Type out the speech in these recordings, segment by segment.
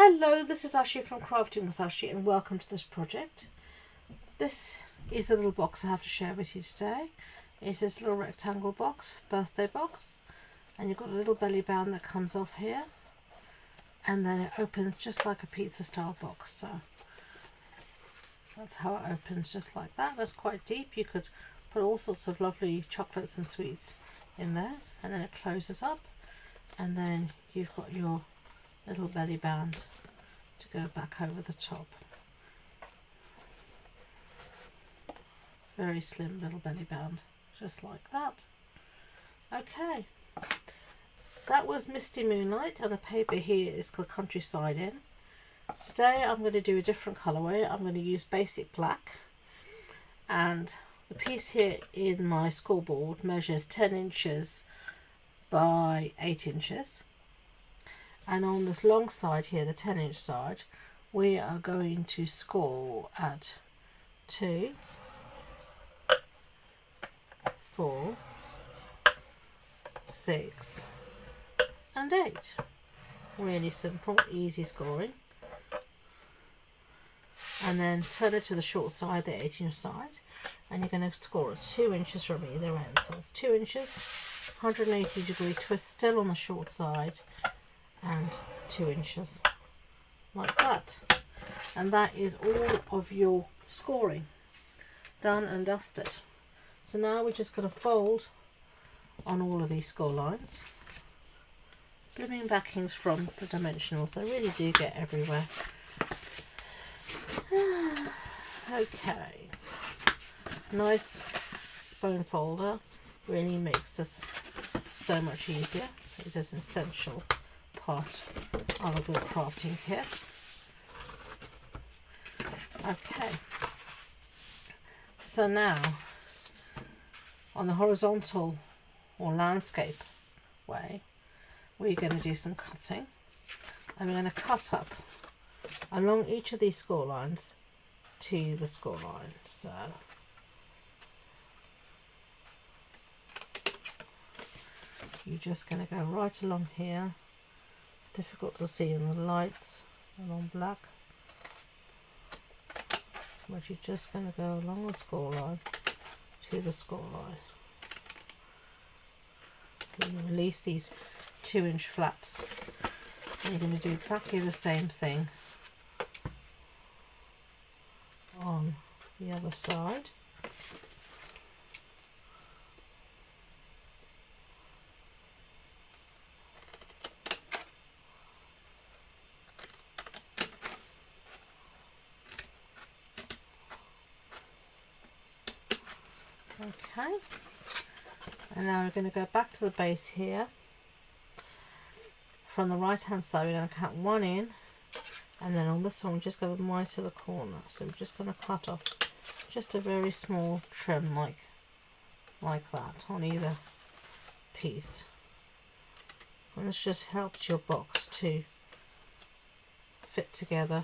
Hello, this is Ashee from Crafting with Ashee and welcome to this project. This is the little box I have to share with you today. It's this little rectangle box, birthday box, and you've got a little belly band that comes off here and then it opens just like a pizza style box. So that's how it opens, just like that. That's quite deep. You could put all sorts of lovely chocolates and sweets in there, and then it closes up and then you've got your little belly band to go back over the top. Very slim little belly band, just like that. Okay, that was Misty Moonlight, and the paper here is called Countryside In. Today I'm going to do a different colourway. I'm going to use basic black, and the piece here in my scoreboard measures 10 inches by 8 inches. And on this long side here, the 10-inch side, we are going to score at 2, 4, 6 and 8. Really simple, easy scoring. And then turn it to the short side, the 8-inch side, and you're going to score at 2 inches from either end. So it's 2 inches, 180-degree twist still on the short side, and 2 inches, like that. And that is all of your scoring done and dusted. So now we're just going to fold on all of these score lines. Blooming backings from the dimensionals, they really do get everywhere. Okay, nice bone folder really makes this so much easier. It is an essential part of a good crafting kit. Okay, so now on the horizontal or landscape way, we're going to do some cutting, and we're going to cut up along each of these score lines to the score line. So you're just going to go right along here. Difficult to see in the lights along black, but you're just going to go along the score line to the score line. You release these 2-inch flaps, and you're going to do exactly the same thing on the other side. Okay, and now we're going to go back to the base here. From the right hand side, we're going to cut one in, and then on this one we're just going to right to the corner. So we're just going to cut off just a very small trim like that on either piece, and this just helps your box to fit together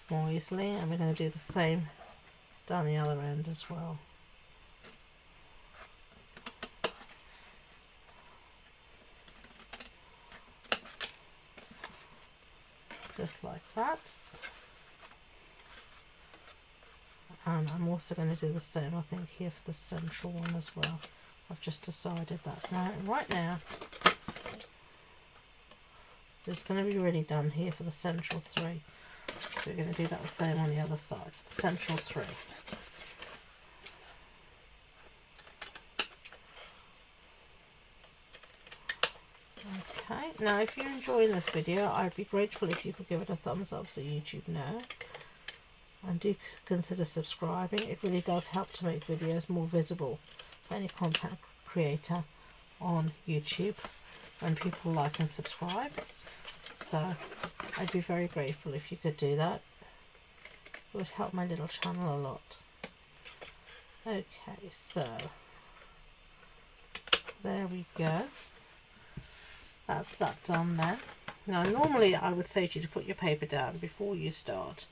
more easily. And we're going to do the same down the other end as well. Just like that. And I'm also going to do the same, I think, here for the central one as well. I've just decided that now. Right now, it's going to be really done here for the central 3. So we're going to do that the same on the other side, the central 3. Okay, now if you're enjoying this video, I'd be grateful if you could give it a thumbs up so YouTube knows, and do consider subscribing. It really does help to make videos more visible for any content creator on YouTube when people like and subscribe. So I'd be very grateful if you could do that. It would help my little channel a lot. Okay, so there we go. That's that done there. Now normally I would say to you to put your paper down before you start,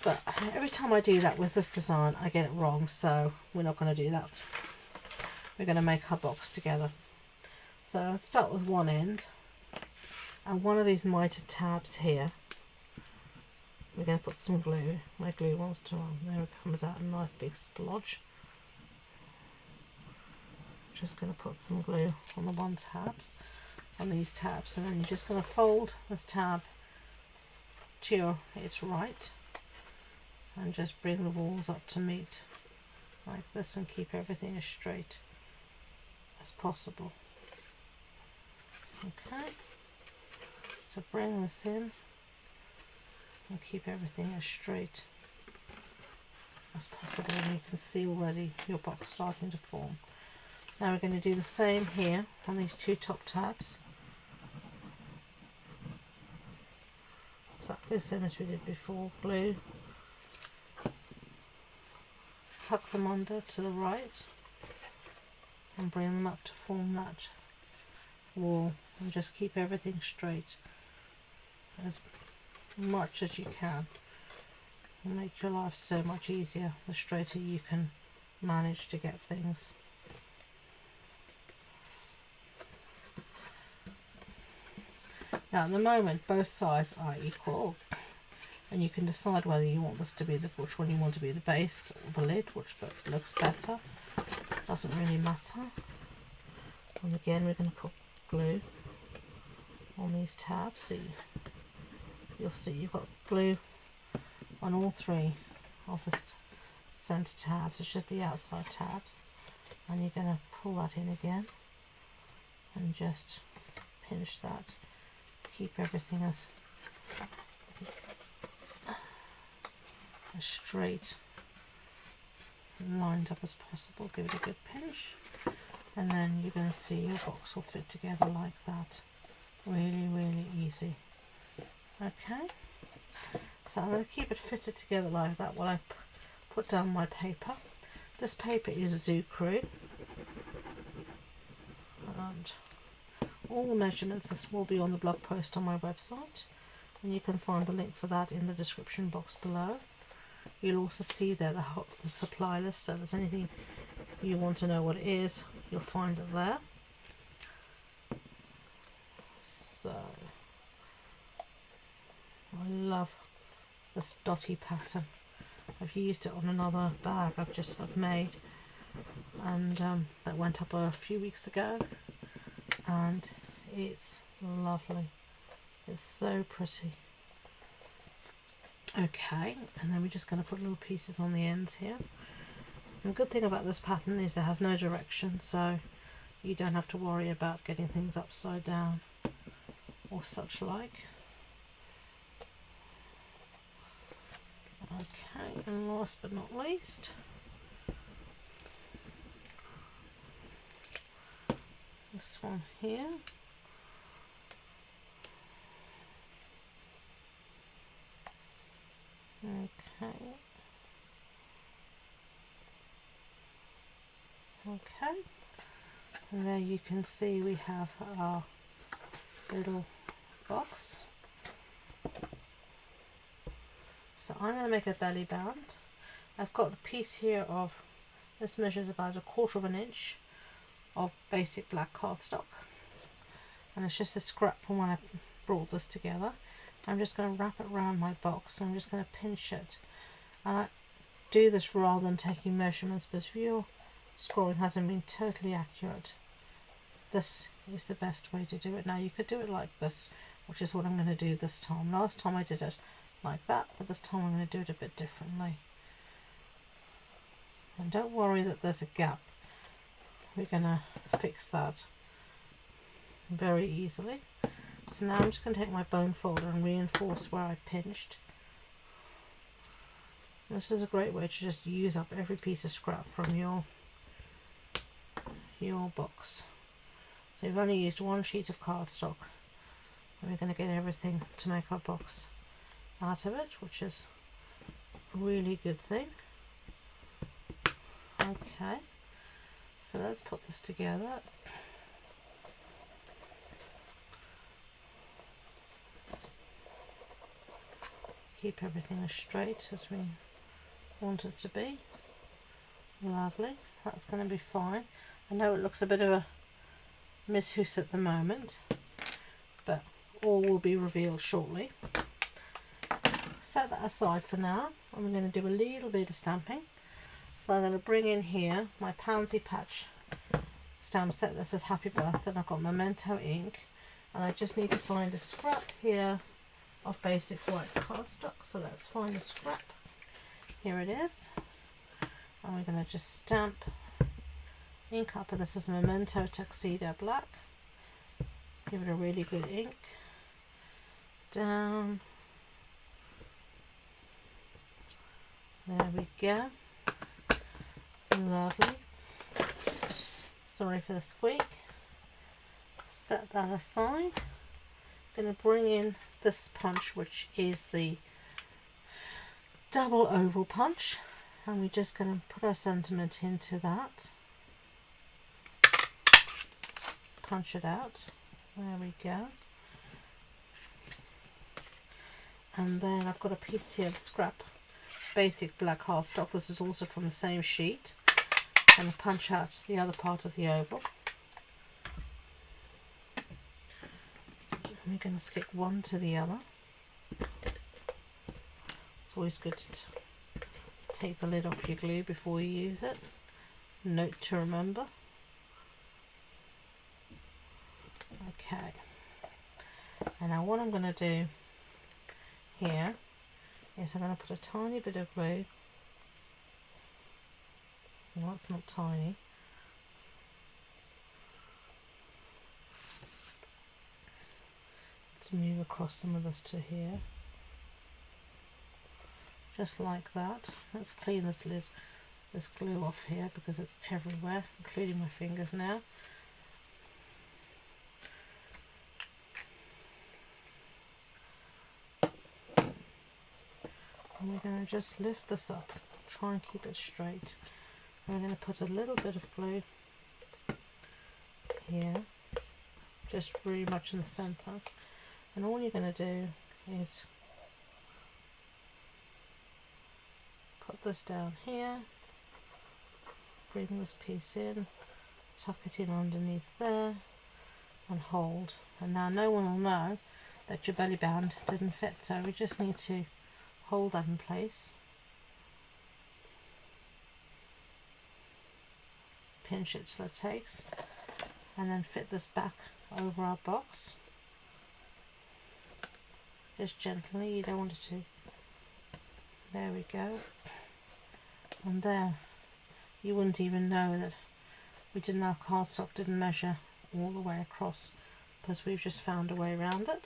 but every time I do that with this design I get it wrong, so we're not going to do that. We're going to make our box together. So let's start with one end, And one of these mitered tabs here, we're going to put some glue. My glue wants to run. There it comes out a nice big splodge. Just going to put some glue on the on these tabs, and then you're just going to fold this tab to its right and just bring the walls up to meet like this and keep everything as straight as possible. Okay, so bring this in and keep everything as straight as possible, and you can see already your box starting to form. Now we're going to do the same here on these two top tabs, exactly the same as we did before. Glue, tuck them under to the right and bring them up to form that wall, and just keep everything straight as much as you can. It'll make your life so much easier the straighter you can manage to get things. Now at the moment both sides are equal, and you can decide whether you want this to be which one you want to be the base or the lid, which looks better. Doesn't really matter. And again we're going to put glue on these tabs. So you'll see you've got glue on all three of the centre tabs. It's just the outside tabs, and you're going to pull that in again and just pinch that. Keep everything as straight and lined up as possible. Give it a good pinch, and then you're going to see your box will fit together like that. Really, really easy. Okay, so I'm going to keep it fitted together like that while I put down my paper. This paper is Zoo Crew, and all the measurements will be on the blog post on my website, and you can find the link for that in the description box below. You'll also see there the supply list, so if there's anything you want to know what it is, you'll find it there. So I love this dotty pattern. I've used it on another bag I've made, and that went up a few weeks ago, and it's lovely. It's so pretty. Okay, and then we're just going to put little pieces on the ends here. And the good thing about this pattern is it has no direction, so you don't have to worry about getting things upside down or such like. Okay, and last but not least, this one here. Okay, and there you can see we have our little box. So I'm going to make a belly band. I've got a piece here of, this measures about 1/4 inch of basic black cardstock, and it's just a scrap from when I brought this together. I'm just going to wrap it around my box, and I'm just going to pinch it. And I do this rather than taking measurements, because if your scoring hasn't been totally accurate, this is the best way to do it. Now you could do it like this, which is what I'm going to do this time. Last time I did it like that, but this time I'm going to do it a bit differently. And don't worry that there's a gap. We're going to fix that very easily. So now I'm just going to take my bone folder and reinforce where I pinched. This is a great way to just use up every piece of scrap from your box. So we've only used one sheet of cardstock, and we're going to get everything to make our box out of it, which is a really good thing. Okay, so let's put this together. Keep everything as straight as we want it to be. Lovely, that's going to be fine. I know it looks a bit of a mishoose at the moment, but all will be revealed shortly. Set that aside for now. I'm going to do a little bit of stamping. So I'm going to bring in here my Pansy Patch stamp set that says Happy Birthday, and I've got Memento ink, and I just need to find a scrap here of basic white cardstock. So let's find a scrap. Here it is, and we're going to just stamp ink up, and this is Memento Tuxedo Black. Give it a really good ink down. There we go. Lovely. Sorry for the squeak. Set that aside. Going to bring in this punch, which is the double oval punch, and we're just going to put our sentiment into that. Punch it out. There we go. And then I've got a piece here of scrap basic black cardstock. This is also from the same sheet. I'm going to punch out the other part of the oval. And we're going to stick one to the other. It's always good to take the lid off your glue before you use it. Note to remember. Okay. And now what I'm going to do here is I'm going to put a tiny bit of glue. Well, it's not tiny. Let's move across some of this to here. Just like that. Let's clean this lid, this glue off here, because it's everywhere, including my fingers now. And we're going to just lift this up, try and keep it straight. I'm going to put a little bit of glue here, just very much in the center, and all you're going to do is put this down here, bring this piece in, tuck it in underneath there, and hold. And now no one will know that your belly band didn't fit, so we just need to hold that in place. Pinch it till it takes, and then fit this back over our box. Just gently, you don't want it to. There we go. And there, you wouldn't even know that our cardstock didn't measure all the way across, because we've just found a way around it.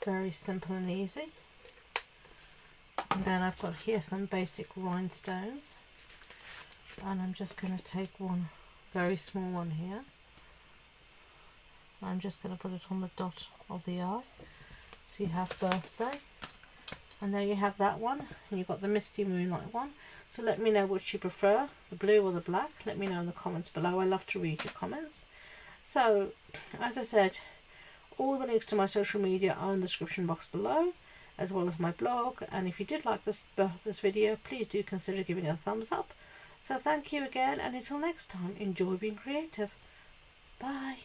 Very simple and easy. And then I've got here some basic rhinestones, and I'm just going to take one very small one here. I'm just going to put it on the dot of the eye. So you have birthday, and there you have that one, and you've got the Misty Moonlight one. So let me know which you prefer, the blue or the black. Let me know in the comments below. I love to read your comments. So as I said, all the links to my social media are in the description box below, as well as my blog. And if you did like this video, please do consider giving it a thumbs up. So thank you again, and until next time, enjoy being creative. Bye.